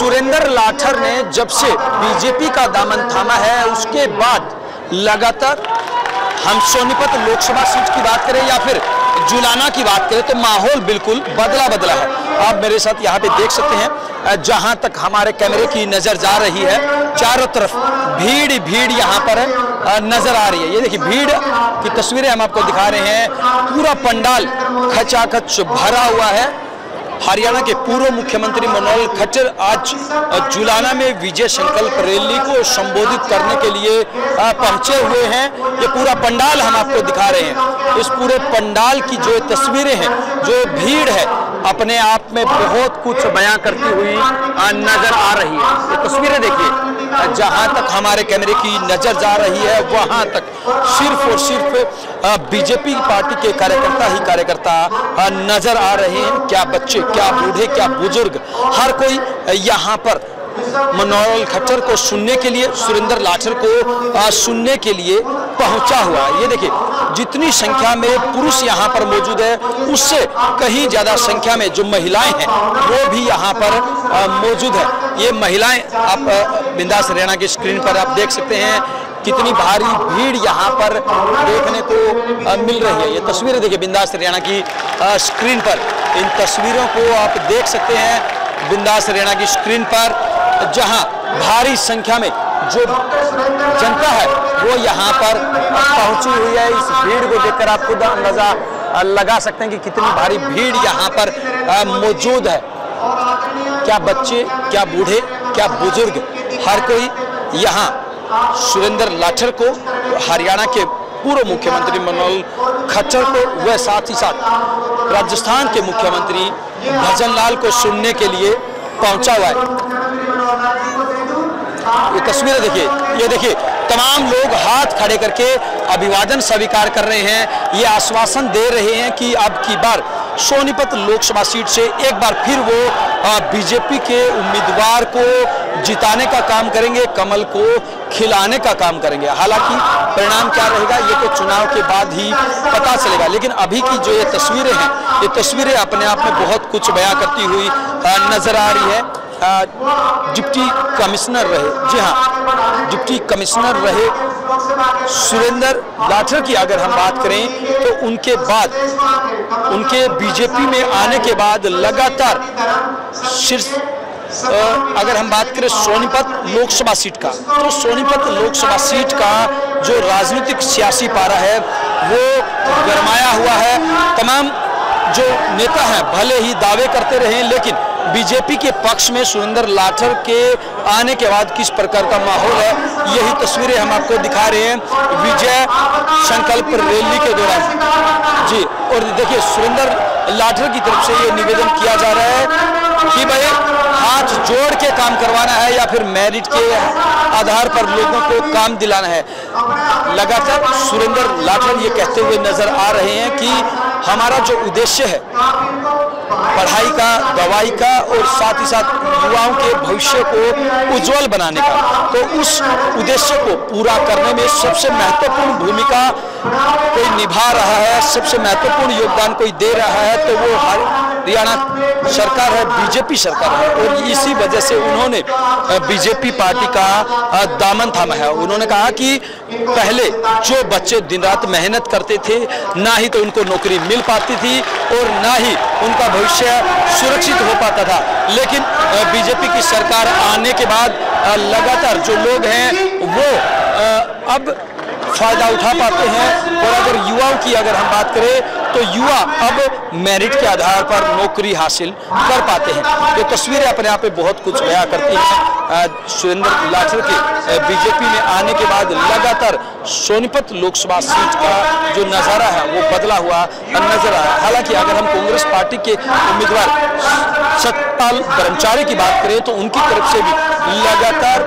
सुरेंद्र लाठर ने जब से बीजेपी का दामन थामा है उसके बाद लगातार हम सोनीपत लोकसभा सीट की बात करें या फिर जुलाना की बात करें तो माहौल बिल्कुल बदला है। आप मेरे साथ यहाँ पे देख सकते हैं, जहाँ तक हमारे कैमरे की नज़र जा रही है चारों तरफ भीड़ यहाँ पर नज़र आ रही है। ये देखिए भीड़ की तस्वीरें हम आपको दिखा रहे हैं। पूरा पंडाल खचाखच भरा हुआ है। हरियाणा के पूर्व मुख्यमंत्री मनोहर खट्टर आज जुलाना में विजय संकल्प रैली को संबोधित करने के लिए पहुंचे हुए हैं। ये पूरा पंडाल हम आपको दिखा रहे हैं। इस पूरे पंडाल की जो तस्वीरें हैं, जो भीड़ है, अपने आप में बहुत कुछ बयां करती हुई नजर आ रही है। ये तस्वीरें देखिए, जहां तक हमारे कैमरे की नजर जा रही है वहां तक सिर्फ और सिर्फ बीजेपी पार्टी के कार्यकर्ता नजर आ रहे हैं। क्या बच्चे, क्या बूढ़े, क्या बुजुर्ग, हर कोई यहाँ पर मनोहर खट्टर को सुनने के लिए, सुरेंद्र लाठर को सुनने के लिए पहुंचा हुआ है। ये देखिए जितनी संख्या में पुरुष यहाँ पर मौजूद है उससे कहीं ज्यादा संख्या में जो महिलाएं हैं वो भी यहाँ पर मौजूद है। ये महिलाएं आप बिंदास हरियाणा की स्क्रीन पर आप देख सकते हैं कितनी भारी भीड़ यहाँ पर देखने को मिल रही है। ये तस्वीरें देखिए बिंदास हरियाणा की स्क्रीन पर, इन तस्वीरों को आप देख सकते हैं बिंदास हरियाणा की स्क्रीन पर, जहां भारी संख्या में जो जनता है वो यहाँ पर पहुंची हुई है। इस भीड़ को देखकर आप खुद अंदाजा लगा सकते हैं कि कितनी भारी भीड़ यहाँ पर मौजूद है। क्या बच्चे, क्या बूढ़े, क्या बुजुर्ग, हर कोई यहाँ सुरेंद्र लाठर को, हरियाणा के पूर्व मुख्यमंत्री मनोहर खट्टर को, वह साथ ही साथ राजस्थान के मुख्यमंत्री भजन लाल को सुनने के लिए पहुंचा हुआ है। ये तस्वीरें देखिए, ये देखिए तमाम लोग हाथ खड़े करके अभिवादन स्वीकार कर रहे हैं। ये आश्वासन दे रहे हैं कि अब की बार सोनीपत लोकसभा सीट से एक बार फिर वो बीजेपी के उम्मीदवार को जिताने का काम करेंगे, कमल को खिलाने का काम करेंगे। हालांकि परिणाम क्या रहेगा ये तो चुनाव के बाद ही पता चलेगा, लेकिन अभी की जो ये तस्वीरें हैं, ये तस्वीरें अपने आप में बहुत कुछ बयां करती हुई नजर आ रही है। डिप्टी कमिश्नर रहे, जी हाँ, डिप्टी कमिश्नर रहे सुरेंद्र लाठर की अगर हम बात करें तो उनके बाद, उनके बीजेपी में आने के बाद लगातार शीर्ष, अगर हम बात करें सोनीपत लोकसभा सीट का, तो सोनीपत लोकसभा सीट का जो राजनीतिक सियासी पारा है वो गरमाया हुआ है। तमाम जो नेता हैं भले ही दावे करते रहे, लेकिन बीजेपी के पक्ष में सुरेंद्र लाठर के आने के बाद किस प्रकार का माहौल है, यही तस्वीरें हम आपको दिखा रहे हैं विजय संकल्प रैली के दौरान। जी, और देखिए सुरेंद्र लाठर की तरफ से ये निवेदन किया जा रहा है कि भाई हाथ जोड़ के काम करवाना है या फिर मेरिट के आधार पर लोगों को काम दिलाना है। लगातार सुरेंद्र लाठर ये कहते हुए नजर आ रहे हैं कि हमारा जो उद्देश्य है पढ़ाई का, दवाई का और साथ ही साथ युवाओं के भविष्य को उज्जवल बनाने का, तो उस उद्देश्य को पूरा करने में सबसे महत्वपूर्ण भूमिका कोई निभा रहा है, सबसे महत्वपूर्ण योगदान कोई दे रहा है तो वो हरियाणा सरकार है, बीजेपी सरकार है। और इसी वजह से उन्होंने बीजेपी पार्टी का दामन थामा है। उन्होंने कहा कि पहले जो बच्चे दिन रात मेहनत करते थे, ना ही तो उनको नौकरी मिल पाती थी और ना ही उनका भविष्य सुरक्षित हो पाता था, लेकिन बीजेपी की सरकार आने के बाद लगातार जो लोग हैं वो अब फायदा उठा पाते हैं। और अगर युवाओं की अगर हम बात करें तो युवा अब मेरिट के आधार पर नौकरी हासिल कर पाते हैं। ये तस्वीरें अपने आप में बहुत कुछ बयां करती हैं। सुरेंद्र लाठर के बीजेपी में आने के बाद लगातार सोनीपत लोकसभा सीट का जो नज़ारा है वो बदला हुआ नजर आ रहा है। हालांकि अगर हम कांग्रेस पार्टी के उम्मीदवार सतपाल ब्रह्मचारी की बात करें तो उनकी तरफ से भी लगातार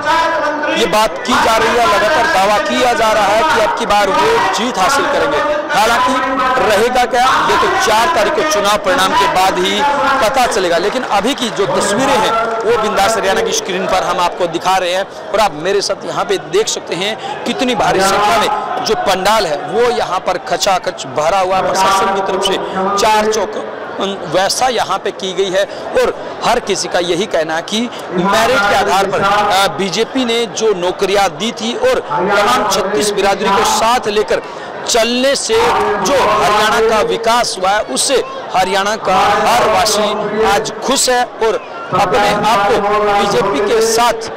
ये बात की जा रही है, लगातार दावा किया जा रहा है कि अब की बार वो जीत हासिल करेंगे। हालांकि रहेगा क्या ये तो 4 तारीख को चुनाव परिणाम के बाद ही पता चलेगा, लेकिन अभी की जो तस्वीरें हैं वो बिंदास हरियाणा की स्क्रीन पर हम आपको दिखा रहे हैं। और आप मेरे साथ यहाँ पे देख सकते हैं कितनी भारी संख्या में जो पंडाल है वो यहाँ पर खचाखच भरा हुआ। प्रशासन की तरफ से 4 चौक वैसा यहाँ पे की गई है। और हर किसी का यही कहना है कि मेरिट के आधार पर बीजेपी ने जो नौकरियां दी थी और तमाम 36 बिरादरी को साथ लेकर चलने से जो हरियाणा का विकास हुआ है, उससे हरियाणा का हर वासी आज खुश है और अपने आप को बीजेपी के साथ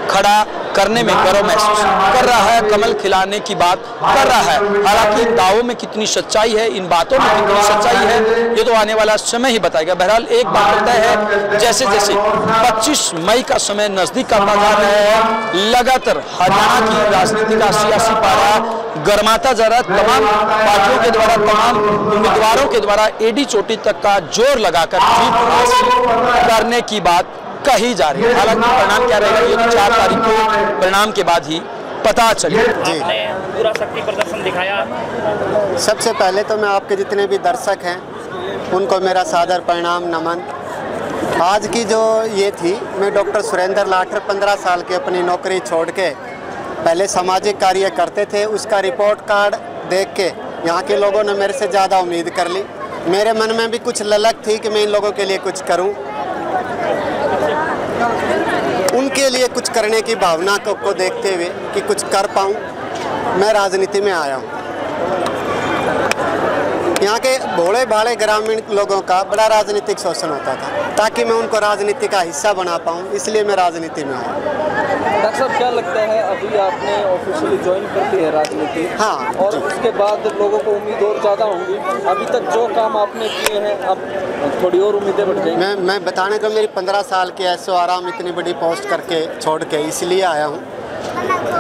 खड़ा करने में गर्व महसूस कर रहा है, कमल खिलाने की बात कर रहा है। हालांकि दावों में कितनी सच्चाई है, इन बातों में कितनी सच्चाई है, ये तो आने वाला समय ही बताएगा। बहरहाल एक बात होता है, जैसे जैसे 25 मई का समय नजदीक आता जा रहा है, लगातार हरियाणा की राजनीति का सियासी पारा गर्माता जा रहा है। तमाम पार्टियों के द्वारा, तमाम उम्मीदवारों के द्वारा एडी चोटी तक का जोर लगाकर जीत हासिल करने की बात कही जा रही है। हालांकि परिणाम क्या रहेगा ये तो 4 तारीख को परिणाम के बाद ही पता चलेगा। आपने पूरा शक्ति प्रदर्शन दिखाया। सबसे पहले तो मैं आपके जितने भी दर्शक हैं उनको मेरा सादर प्रणाम नमन। आज की जो ये थी, मैं डॉक्टर सुरेंद्र लाठर 15 साल की अपनी नौकरी छोड़ के पहले सामाजिक कार्य करते थे, उसका रिपोर्ट कार्ड देख के यहाँ के लोगों ने मेरे से ज़्यादा उम्मीद कर ली। मेरे मन में भी कुछ ललक थी कि मैं इन लोगों के लिए कुछ करूं, उनके लिए कुछ करने की भावना को देखते हुए कि कुछ कर पाऊं, मैं राजनीति में आया हूं। यहाँ के भोले भाले ग्रामीण लोगों का बड़ा राजनीतिक शोषण होता था, ताकि मैं उनको राजनीति का हिस्सा बना पाऊं, इसलिए मैं राजनीति में आया। डॉक्टर साहब, क्या लगता है अभी आपने ऑफिशियली ज्वाइन कर ली है राजनीति? हाँ, और उसके बाद लोगों को उम्मीद और ज़्यादा होंगी। अभी तक जो काम आपने किए हैं, अब थोड़ी और उम्मीदें बढ़ जाएंगी। मैं बताने को मेरी 15 साल की ऐसो आराम इतनी बड़ी पोस्ट करके छोड़ के इसलिए आया हूँ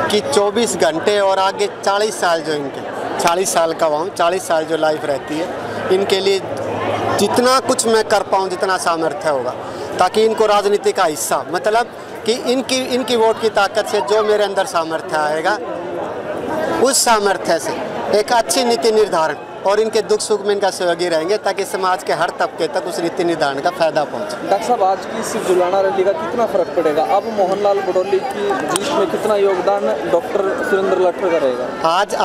कि 24 घंटे और आगे 40 साल जो इनके 40 साल का हुआ हूँ, 40 साल जो लाइफ रहती है, इनके लिए जितना कुछ मैं कर पाऊँ, जितना सामर्थ्य होगा, ताकि इनको राजनीति का हिस्सा, मतलब कि इनकी वोट की ताकत से जो मेरे अंदर सामर्थ्य आएगा, उस सामर्थ्य से एक अच्छी नीति निर्धारण और इनके दुख सुख में इनका सहयोगी रहेंगे, ताकि समाज के हर तबके तक उस नीति निर्धारण का फायदा पहुंचे। डॉक्टर साहब, आज की इस जुलाना रैली का कितना फर्क पड़ेगा? अब मोहनलाल बडोली की जीत में कितना योगदान डॉक्टर सुरेंद्र लाठर का रहेगा?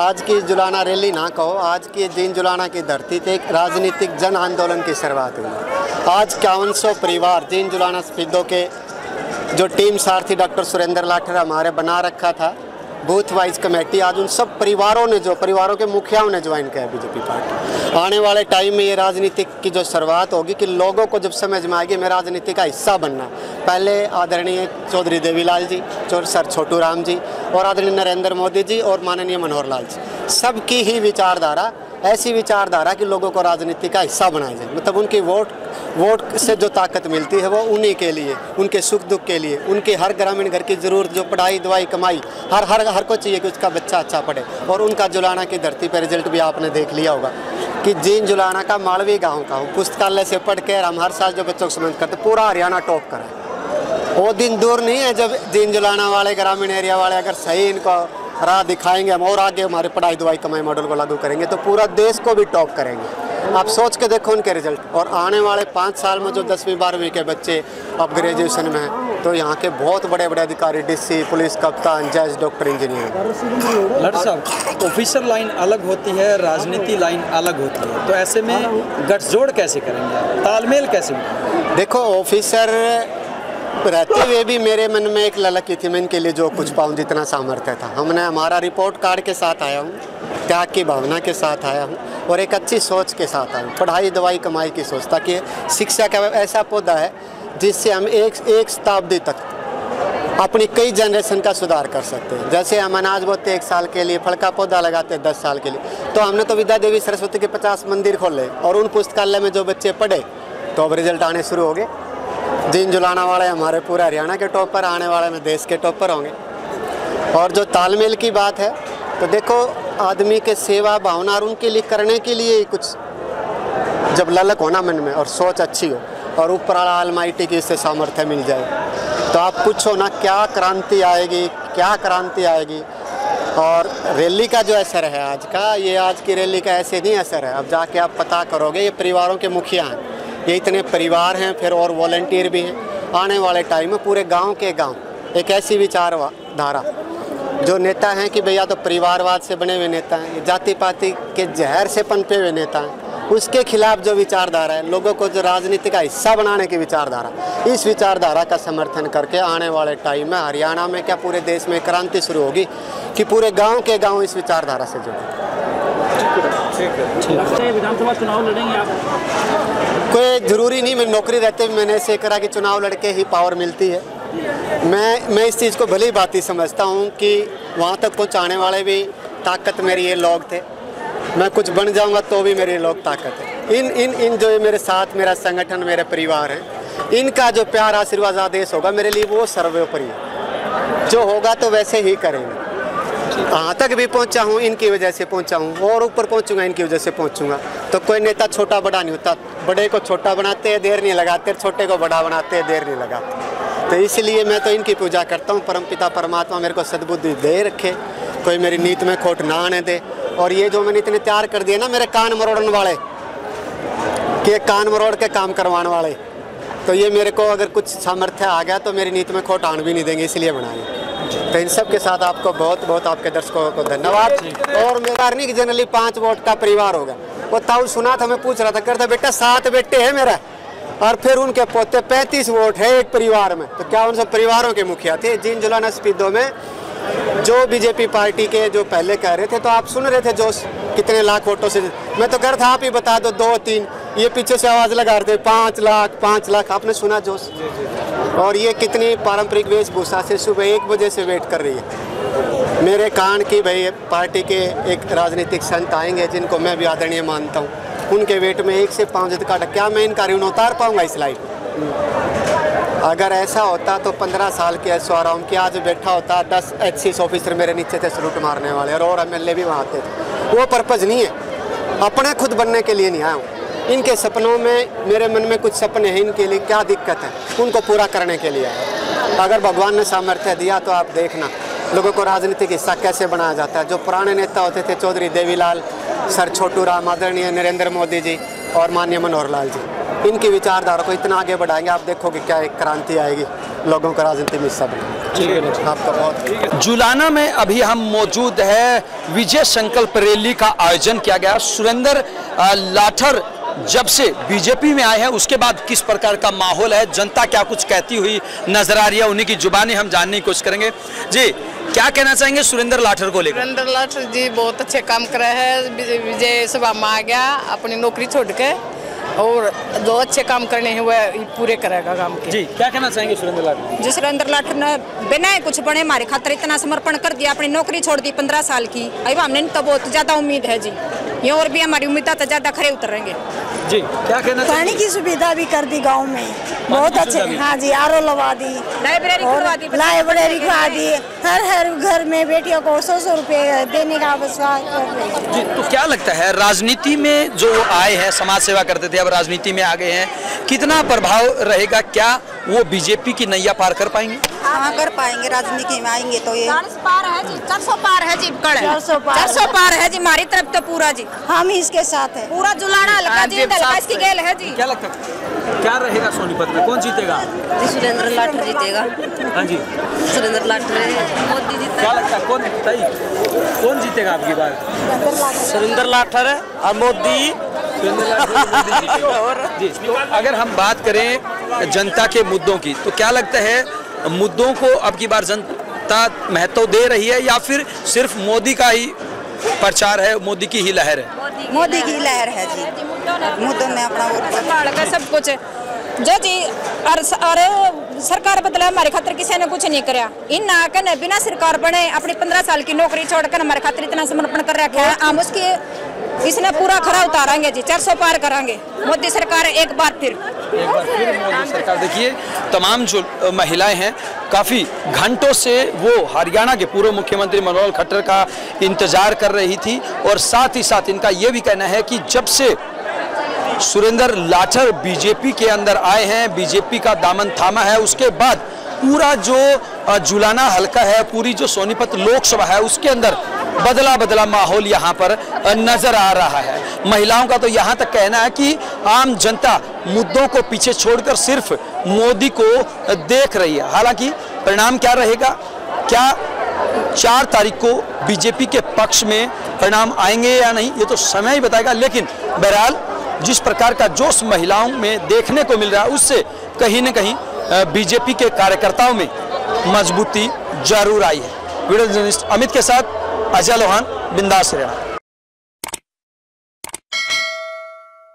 आज की जुलाना रैली ना कहो, आज की जीन जुलाना की धरती से एक राजनीतिक जन आंदोलन की शुरुआत हुई। आज 5100 परिवार जीन जुलाना स्पीडो के जो टीम सारथी डॉक्टर सुरेंद्र लाठर हमारे बना रखा था, बूथ वाइज कमेटी, आज उन सब परिवारों ने, जो परिवारों के मुखियाओं ने ज्वाइन किया बीजेपी पार्टी। आने वाले टाइम में ये राजनीति की जो शुरुआत होगी कि लोगों को जब समझ में आएगी मैं राजनीति का हिस्सा बनना, पहले आदरणीय चौधरी देवीलाल जी, सर छोटू राम जी और आदरणीय नरेंद्र मोदी जी और माननीय मनोहर लाल जी, सबकी ही विचारधारा, ऐसी विचारधारा कि लोगों को राजनीति का हिस्सा बनाया जाए। मतलब उनकी वोट से जो ताकत मिलती है वो उन्हीं के लिए, उनके सुख दुख के लिए, उनके हर ग्रामीण घर की ज़रूरत, जो पढ़ाई दवाई कमाई हर को चाहिए कि उसका बच्चा अच्छा पढ़े। और उनका जुलाना की धरती पर रिजल्ट भी आपने देख लिया होगा कि जीन जुलाना का मालवी गाँव का हूँ, पुस्तकालय से पढ़ के हम हर साल जो बच्चों को सम्मानित करते, पूरा हरियाणा टॉप करा। वो दिन दूर नहीं है जब जीन जुलाना वाले ग्रामीण एरिया वाले अगर सही इनको राह दिखाएंगे हम और आगे हमारे पढ़ाई दवाई कमाई मॉडल को लागू करेंगे तो पूरा देश को भी टॉप करेंगे। आप सोच के देखो उनके रिजल्ट। और आने वाले 5 साल में जो 10वीं 12वीं के बच्चे अब ग्रेजुएशन में हैं, तो यहाँ के बहुत बड़े बड़े अधिकारी, डीसी, पुलिस कप्तान, जज, डॉक्टर, इंजीनियर। लड़ साहब, ऑफिसर लाइन अलग होती है, राजनीति लाइन अलग होती है, तो ऐसे में गठजोड़ कैसे करेंगे, तालमेल कैसे? देखो, ऑफिसर रहते हुए भी मेरे मन में एक ललक थी, मैं इनके लिए जो कुछ पाऊँ, जितना सामर्थ्य था। हमने हमारा रिपोर्ट कार्ड के साथ आया हूँ, त्याग की भावना के साथ आया हूँ और एक अच्छी सोच के साथ आया हूँ, पढ़ाई दवाई कमाई की सोच, ताकि शिक्षा का ऐसा पौधा है जिससे हम एक शताब्दी तक अपनी कई जनरेशन का सुधार कर सकते हैं। जैसे हम अनाज बोते 1 साल के लिए, फल का पौधा लगाते 10 साल के लिए, तो हमने तो विद्या देवी सरस्वती के 50 मंदिर खोले और उन पुस्तकालय में जो बच्चे पढ़े तो अब रिजल्ट आने शुरू हो गए। जीन जुलाना वाले हमारे पूरे हरियाणा के टॉप पर, आने वाले में देश के टॉप पर होंगे। और जो तालमेल की बात है, तो देखो, आदमी के सेवा भावना और उनके लिए करने के लिए कुछ जब ललक होना मन में और सोच अच्छी हो और ऊपर अलमाइटी की इससे सामर्थ्य मिल जाए, तो आप पूछो ना क्या क्रांति आएगी, क्या क्रांति आएगी। और रैली का जो असर है आज का, ये आज की रैली का ऐसे नहीं असर है, अब जाके आप पता करोगे। ये परिवारों के मुखिया हैं, ये इतने परिवार हैं, फिर और वॉलंटियर भी हैं। आने वाले टाइम में पूरे गांव के गांव एक ऐसी विचारधारा, जो नेता हैं कि भैया तो परिवारवाद से बने हुए नेता हैं, जाति पाति के जहर से पनपे हुए नेता हैं, उसके खिलाफ जो विचारधारा है, लोगों को जो राजनीति का हिस्सा बनाने की विचारधारा, इस विचारधारा का समर्थन करके आने वाले टाइम में हरियाणा में क्या पूरे देश में क्रांति शुरू होगी कि पूरे गांव के गांव इस विचारधारा से जुड़े। विधानसभा चुनाव लड़ेंगे आप? कोई ज़रूरी नहीं, मैं नौकरी रहते हुए मैंने ऐसे करा कि चुनाव लड़के ही पावर मिलती है। मैं इस चीज़ को भली ही बात ही समझता हूँ कि वहाँ तक पहुँचाने वाले भी ताकत मेरी ये लोग थे। मैं कुछ बन जाऊंगा तो भी मेरे लोग ताकत है। इन जो मेरे साथ मेरा संगठन, मेरे परिवार है, इनका जो प्यार आशीर्वाद आदेश होगा मेरे लिए वो सर्वोपरि है। जो होगा तो वैसे ही करेंगे। यहाँ तक भी पहुँचा हूँ इनकी वजह से पहुँचा हूँ, और ऊपर पहुँचूंगा इनकी वजह से पहुँचूंगा। तो कोई नेता छोटा बड़ा नहीं होता, बड़े को छोटा बनाते हैं देर नहीं लगाते, छोटे को बड़ा बनाते हैं देर नहीं लगाते। तो इसलिए मैं तो इनकी पूजा करता हूँ। परमपिता परमात्मा मेरे को सद्बुद्धि दे रखे, कोई मेरी नीत में खोट ना आने दे। और ये जो मैंने इतने तैयार कर दिए ना मेरे कान मरोड़ने वाले, कि कान मरोड़ के काम करवाने वाले, तो ये मेरे को अगर कुछ सामर्थ्य आ गया तो मेरी नीति में खोट आने भी नहीं देंगे, इसलिए बनाए। तो इन सब के साथ आपको बहुत बहुत आपके दर्शकों को धन्यवाद। और मेरा नहीं कि जनरली 5 वोट का परिवार होगा, वो ताऊ सुना था, मैं पूछ रहा था, करता बेटा 7 बेटे हैं मेरा, और फिर उनके पोते 35 वोट है एक परिवार में। तो क्या उन सब परिवारों के मुखिया थे? जींद जुलाना स्पीडो में जो बीजेपी पार्टी के जो पहले कह रहे थे, तो आप सुन रहे थे जोश कितने लाख वोटों से। मैं तो कह रहा था आप ही बता दो 2-3, ये पीछे से आवाज़ लगा रहे थे 5 लाख 5 लाख, आपने सुना जोश? और ये कितनी पारंपरिक वेशभूषा से सुबह 1 बजे से वेट कर रही है मेरे कान की। भाई पार्टी के एक राजनीतिक संत आएंगे जिनको मैं भी आदरणीय मानता हूँ, उनके वेट में 1 से 5 का क्या मैं इनका ऋण उतार पाऊँगा इस लाइफ? अगर ऐसा होता तो 15 साल के ऐश्वर्याराम की आज बैठा होता, 10 एक्सिस ऑफिसर मेरे नीचे थे सलूट मारने वाले, और MLA भी वहाँ आते थे। वो पर्पज़ नहीं है, अपने खुद बनने के लिए नहीं आया हूँ। इनके सपनों में, मेरे मन में कुछ सपने हैं, इनके लिए क्या दिक्कत है, उनको पूरा करने के लिए आया। अगर भगवान ने सामर्थ्य दिया तो आप देखना लोगों को राजनीतिक हिस्सा कैसे बनाया जाता है। जो पुराने नेता होते थे, चौधरी देवीलाल, सर छोटू राम, आदरणीय नरेंद्र मोदी जी और माननीय मनोहर लाल जी, इनकी विचारधारा को इतना आगे बढ़ाएंगे, आप देखोगे क्या एक क्रांति आएगी, लोगों को राजनीति में हिस्सा बनाएंगे। आपका बहुत। जुलाना में अभी हम मौजूद है, विजय संकल्प रैली का आयोजन किया गया। सुरेंद्र लाठर जब से बीजेपी में आए हैं उसके बाद किस प्रकार का माहौल है, जनता क्या कुछ कहती हुई नजर आ रही है, उन्हीं की जुबानी हम जानने की कोशिश करेंगे। जी, क्या कहना चाहेंगे सुरेंद्र लाठर को लेकर? सुरेंद्र लाठर जी बहुत अच्छे काम कर रहे हैं। विजय सभा में आ गया अपनी नौकरी छोड़ के, और जो अच्छे काम करने हैं वह पूरे करेगा काम के। जी, क्या कहना चाहेंगे सुरेंद्र लाठर? जी, सुरेंद्र लाठर ने बिना कुछ बने हमारे खातिर इतना समर्पण कर दिया, अपनी नौकरी छोड़ दी 15 साल की। अब हमने तो बहुत ज्यादा उम्मीद है जी, ये और भी हमारी उम्मीद तो ज्यादा खरे उतरेंगे। जी, क्या कहना? पानी की सुविधा भी कर दी गांव में, बहुत अच्छे। हाँ जी, RO लगा दी, लाइब्रेरी खुलवा दी, खुलवा दी, हर घर में बेटियों को 100-100 रुपए देने का विश्वास कर रही। जी, तो क्या लगता है राजनीति में जो आए हैं, समाज सेवा करते थे, अब राजनीति में आ गए हैं, कितना प्रभाव रहेगा? क्या वो बीजेपी की नैया पार कर पाएंगे? हाँ, कर पाएंगे। राजनीति में आएंगे तो ये 400 पार है जी, 400 पार है जी, 400 पार है जी, हमारी तरफ तो पूरा जी, हम ही इसके साथ है। पूरा जुलाना हल्का जी, हल्का इसकी गेल है जी। क्या लगता है क्या रहेगा सोनीपत में, कौन जीतेगा? सुरेंद्र लाठर जीतेगा। हाँ जी, सुरेंद्र लाठर, मोदी जीतेगा। क्या लगता है कौन जीतेगा आपकी बार? सुरेंद्र लाठर और मोदी। जी, तो अगर हम बात करें जनता के मुद्दों की, तो क्या लगता है मुद्दों को अब की बार जनता महत्व दे रही है, या फिर सिर्फ मोदी का ही प्रचार है, मोदी की ही लहर है? मोदी की लहर है जी, मुद्दों में अपना वोट सब कुछ जो जी। और सरकार बदला, हमारे खातिर किसी ने कुछ नहीं कराया। इन ना के बिना सरकार बने अपनी 15 साल की नौकरी छोड़कर हमारे खातिर इतना समर्पण कर रखा है, हम उसकी इसने पूरा खरा उतारेंगे जी, 400 पार करेंगे। मोदी सरकार एक बार फिर मोदी सरकार। देखिए, तमाम जो महिलाएं हैं काफ़ी घंटों से वो हरियाणा के पूर्व मुख्यमंत्री मनोहर खट्टर का इंतजार कर रही थी, और साथ ही साथ इनका ये भी कहना है कि जब से सुरेंद्र लाठर बीजेपी के अंदर आए हैं, बीजेपी का दामन थामा है, उसके बाद पूरा जो जुलाना हल्का है, पूरी जो सोनीपत लोकसभा है, उसके अंदर बदला माहौल यहाँ पर नजर आ रहा है। महिलाओं का तो यहाँ तक कहना है कि आम जनता मुद्दों को पीछे छोड़कर सिर्फ मोदी को देख रही है। हालांकि परिणाम क्या रहेगा, क्या 4 तारीख को बीजेपी के पक्ष में परिणाम आएंगे या नहीं, ये तो समय ही बताएगा। लेकिन बहरहाल जिस प्रकार का जोश महिलाओं में देखने को मिल रहा है, उससे कहीं न कहीं बीजेपी के कार्यकर्ताओं में मजबूती जरूर आई है। वीडियो जर्नलिस्ट अमित के साथ अजय लोहान, बिंदास हरियाणा।